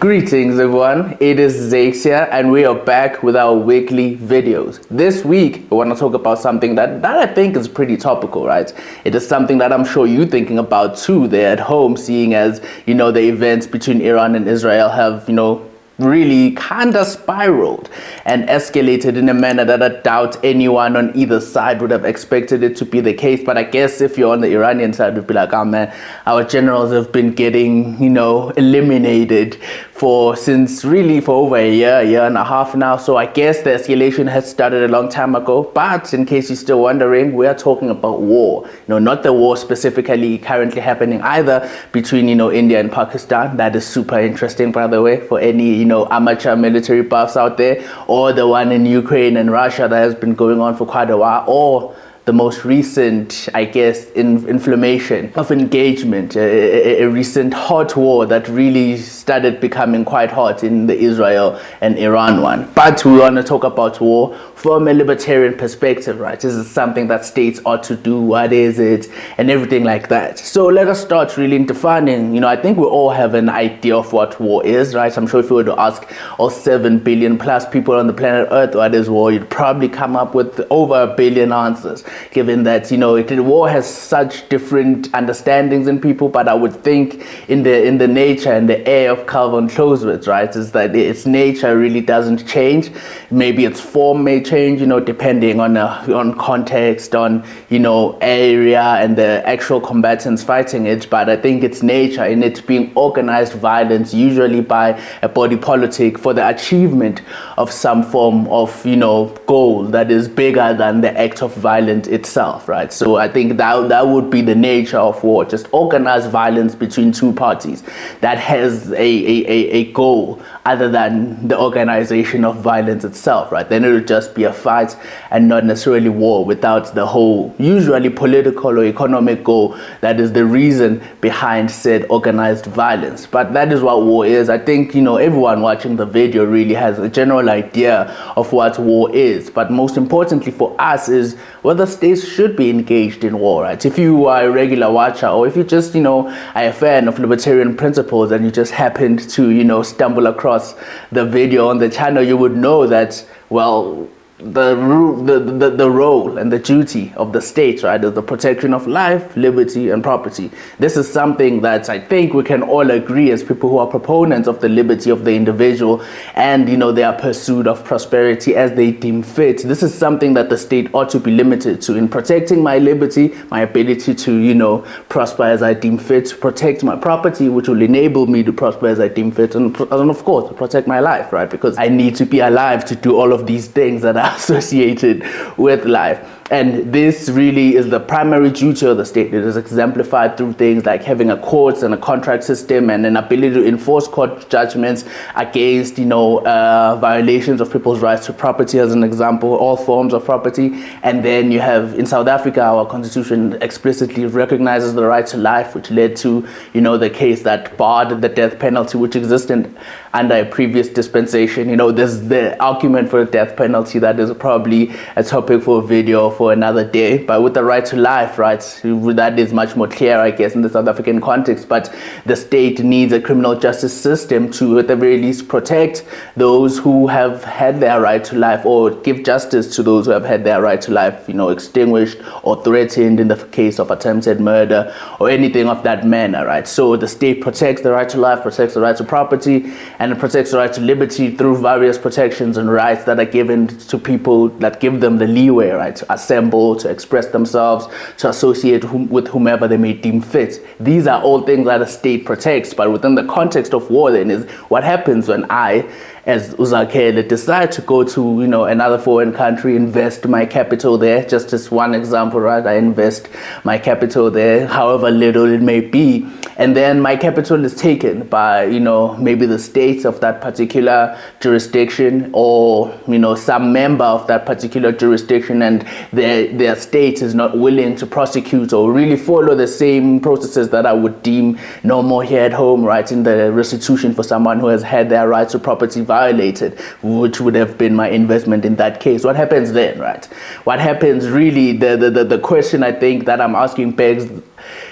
Greetings everyone, it is Zakhele here and we are back with our weekly videos. This week we want to talk about something that I think is pretty topical, right? It is something that I'm sure you're thinking about too there at home, seeing as, the events between Iran and Israel have, really kind of spiraled and escalated in a manner that I doubt anyone on either side would have expected it to be the case. But I guess if you're on the Iranian side, you'd be like, oh man, our generals have been getting, eliminated since for over a year and a half now. So I guess the escalation has started a long time ago. But in case you're still wondering, we are talking about war. Not the war specifically currently happening either between, India and Pakistan. That is super interesting, by the way, for any, amateur military buffs out there, or the one in Ukraine and Russia that has been going on for quite a while, or the most recent, I guess, inflammation of engagement, a recent hot war that really started becoming quite hot in the Israel and Iran one. But we want to talk about war from a libertarian perspective, right? This is something that states ought to do, what is it, and everything like that. So let us start really in defining, I think we all have an idea of what war is, right? I'm sure if you were to ask all 7 billion plus people on the planet Earth what is war, you'd probably come up with over 1 billion answers, given that, war has such different understandings in people. But I would think in the nature and the air of Calvin Clausewitz, right, is that its nature really doesn't change. Maybe its form may change, depending on context, on, area and the actual combatants fighting it. But I think its nature in it being organized violence, usually by a body politic for the achievement of some form of, goal that is bigger than the act of violence itself, right? So I think that would be the nature of war, just organized violence between two parties that has a goal other than the organization of violence itself, right? Then it would just be a fight and not necessarily war without the whole, usually political or economic goal that is the reason behind said organized violence. But that is what war is. I think, everyone watching the video really has a general idea of what war is. But most importantly for us is whether states should be engaged in war, right? If you are a regular watcher, or if you just, are a fan of libertarian principles and you just happened to, stumble across the video on the channel, you would know that, well, the role and the duty of the state, right, is the protection of life, liberty, and property. This is something that I think we can all agree as people who are proponents of the liberty of the individual and, their pursuit of prosperity as they deem fit. This is something that the state ought to be limited to in protecting my liberty, my ability to, prosper as I deem fit, to protect my property, which will enable me to prosper as I deem fit, and of course, to protect my life, right, because I need to be alive to do all of these things that are associated with life. And this really is the primary duty of the state. It is exemplified through things like having a courts and a contract system and an ability to enforce court judgments against, violations of people's rights to property, as an example, all forms of property. And then you have, in South Africa, our constitution explicitly recognizes the right to life, which led to, the case that barred the death penalty, which existed under a previous dispensation. There's the argument for the death penalty that is probably a topic for a video for another day. But with the right to life, right, that is much more clear, I guess, in the South African context. But the state needs a criminal justice system to, at the very least, protect those who have had their right to life, or give justice to those who have had their right to life, extinguished or threatened in the case of attempted murder or anything of that manner, right? So the state protects the right to life, protects the right to property, and it protects the right to liberty through various protections and rights that are given to people that give them the leeway, right, to assemble, to express themselves, to associate with whomever they may deem fit. These are all things that the state protects. But within the context of war, then, is what happens when I, as Zakhele, decide to go to, another foreign country, invest my capital there. Just as one example, right? I invest my capital there, however little it may be. And then my capital is taken by, maybe the states of that particular jurisdiction, or, some member of that particular jurisdiction, and their state is not willing to prosecute or really follow the same processes that I would deem normal here at home, right? In the restitution for someone who has had their right to property violated, which would have been my investment in that case. What happens then, right? What happens really, the question I think that I'm asking begs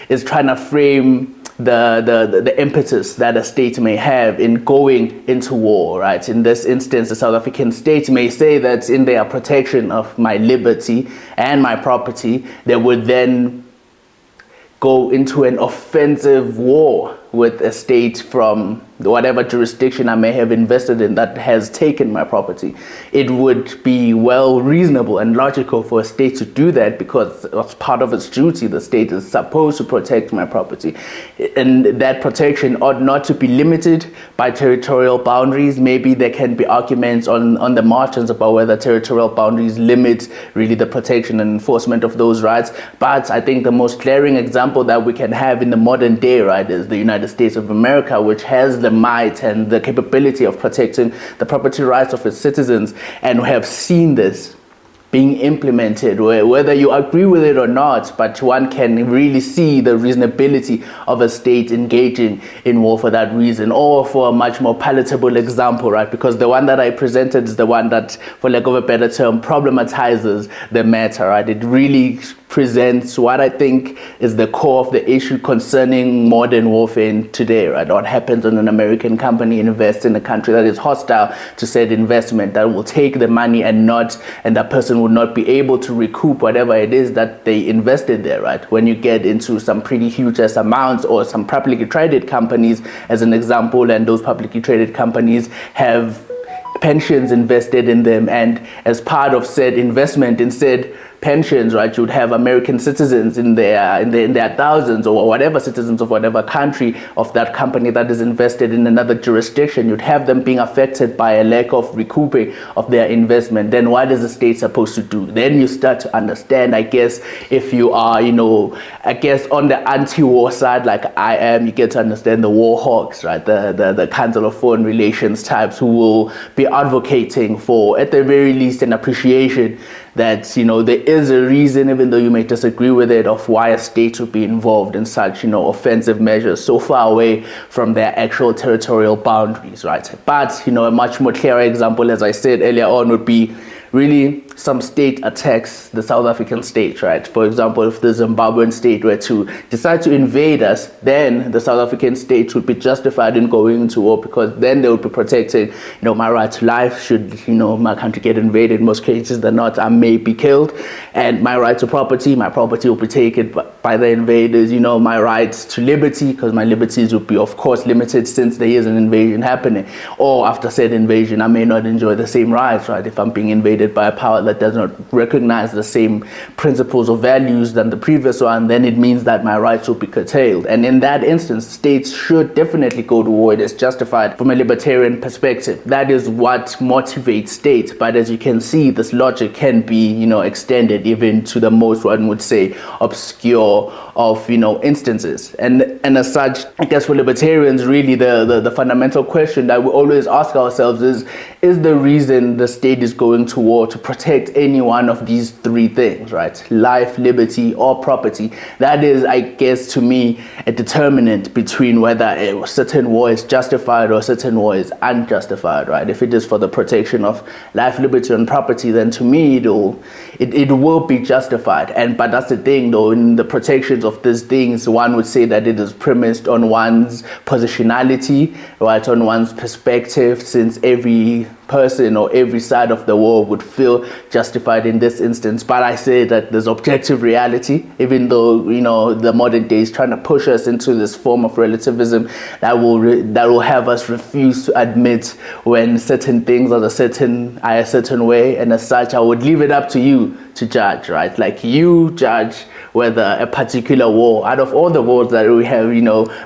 is trying to frame the impetus that a state may have in going into war, right? In this instance, the South African state may say that in their protection of my liberty and my property, they would then go into an offensive war with a state from whatever jurisdiction I may have invested in that has taken my property. It would be well reasonable and logical for a state to do that because as part of its duty, the state is supposed to protect my property. And that protection ought not to be limited by territorial boundaries. Maybe there can be arguments on the margins about whether territorial boundaries limit really the protection and enforcement of those rights. But I think the most glaring example that we can have in the modern day, right, is the United States of America, which has the might and the capability of protecting the property rights of its citizens. And we have seen this being implemented, whether you agree with it or not, but one can really see the reasonability of a state engaging in war for that reason. Or for a much more palatable example, right, because the one that I presented is the one that, for lack of a better term, problematizes the matter, right? It really presents what I think is the core of the issue concerning modern warfare today, right? What happens when an American company invests in a country that is hostile to said investment, that will take the money and that person will not be able to recoup whatever it is that they invested there, right? When you get into some pretty huge amounts, or some publicly traded companies as an example, and those publicly traded companies have pensions invested in them, and as part of said investment in said pensions, right, you would have American citizens in their thousands, or whatever citizens of whatever country of that company that is invested in another jurisdiction. You'd have them being affected by a lack of recouping of their investment. Then what is the state supposed to do? Then you start to understand, I guess, if you are, I guess on the anti-war side like I am, you get to understand the war hawks, right, the Council of Foreign Relations types who will be advocating for, at the very least, an appreciation that there is a reason, even though you may disagree with it, of why a state would be involved in such offensive measures so far away from their actual territorial boundaries, right? But a much more clearer example, as I said earlier on, would be really some state attacks the South African state, right? For example, if the Zimbabwean state were to decide to invade us, then the South African state would be justified in going into war, because then they would be protecting, my right to life should, my country get invaded. In most cases than not, I may be killed, and my right to property, my property will be taken by the invaders. My rights to liberty, because my liberties would be, of course, limited since there is an invasion happening. Or after said invasion, I may not enjoy the same rights, right? If I'm being invaded by a power that does not recognize the same principles or values than the previous one, then it means that my rights will be curtailed. And in that instance, states should definitely go to war. It is justified from a libertarian perspective. That is what motivates states. But as you can see, this logic can be, extended even to the most, one would say, obscure of, instances. And as such, I guess for libertarians, really the fundamental question that we always ask ourselves is the reason the state is going to war to protect any one of these three things, right? Life, liberty, or property. That is, I guess, to me, a determinant between whether a certain war is justified or a certain war is unjustified, right? If it is for the protection of life, liberty, and property, then to me it will be justified. But that's the thing, though, in the protections of these things, one would say that it is premised on one's positionality, right, on one's perspective, since every person or every side of the war would feel justified in this instance. But I say that there's objective reality, even though the modern day is trying to push us into this form of relativism that will have us refuse to admit when certain things are a certain way. And as such, I would leave it up to you to judge, right? Like, you judge whether a particular war, out of all the wars that we have,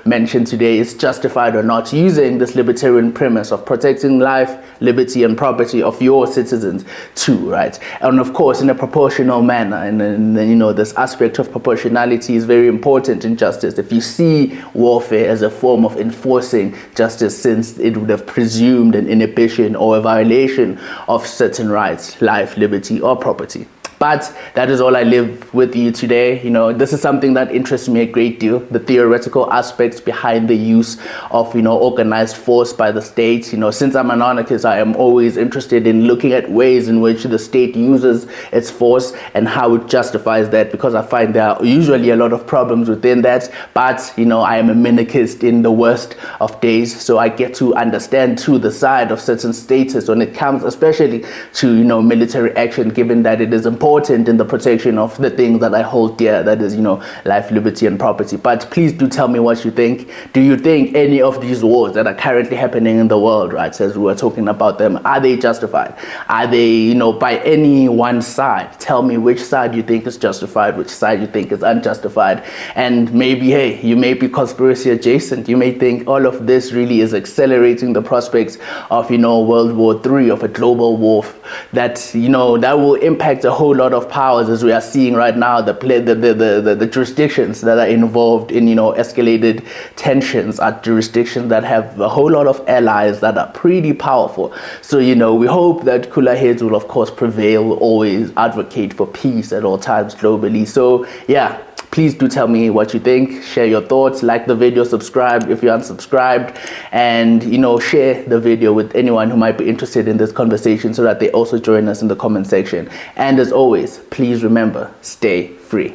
mentioned today, is justified or not, using this libertarian premise of protecting life, liberty, and property of your citizens too, right? And of course, in a proportional manner. And this aspect of proportionality is very important in justice. If you see warfare as a form of enforcing justice, since it would have presumed an inhibition or a violation of certain rights, life, liberty, or property. But that is all I live with you today. This is something that interests me a great deal, the theoretical aspects behind the use of, organized force by the state. Since I'm an anarchist, I am always interested in looking at ways in which the state uses its force and how it justifies that, because I find there are usually a lot of problems within that. But, I am a minarchist in the worst of days, so I get to understand to the side of certain status when it comes especially to, military action, given that it is important in the protection of the things that I hold dear, that is, life, liberty, and property. But please do tell me what you think. Do you think any of these wars that are currently happening in the world, right, as we were talking about them, are they justified? Are they, by any one side? Tell me which side you think is justified, which side you think is unjustified. And maybe, hey, you may be conspiracy adjacent. You may think all of this really is accelerating the prospects of, World War III, of a global war that, that will impact a whole lot of powers, as we are seeing right now, the jurisdictions that are involved in, escalated tensions are jurisdictions that have a whole lot of allies that are pretty powerful. So, we hope that cooler heads will, of course, prevail, always advocate for peace at all times globally. So, yeah. Please do tell me what you think, share your thoughts, like the video, subscribe if you're unsubscribed, and share the video with anyone who might be interested in this conversation so that they also join us in the comment section. And as always, please remember, stay free.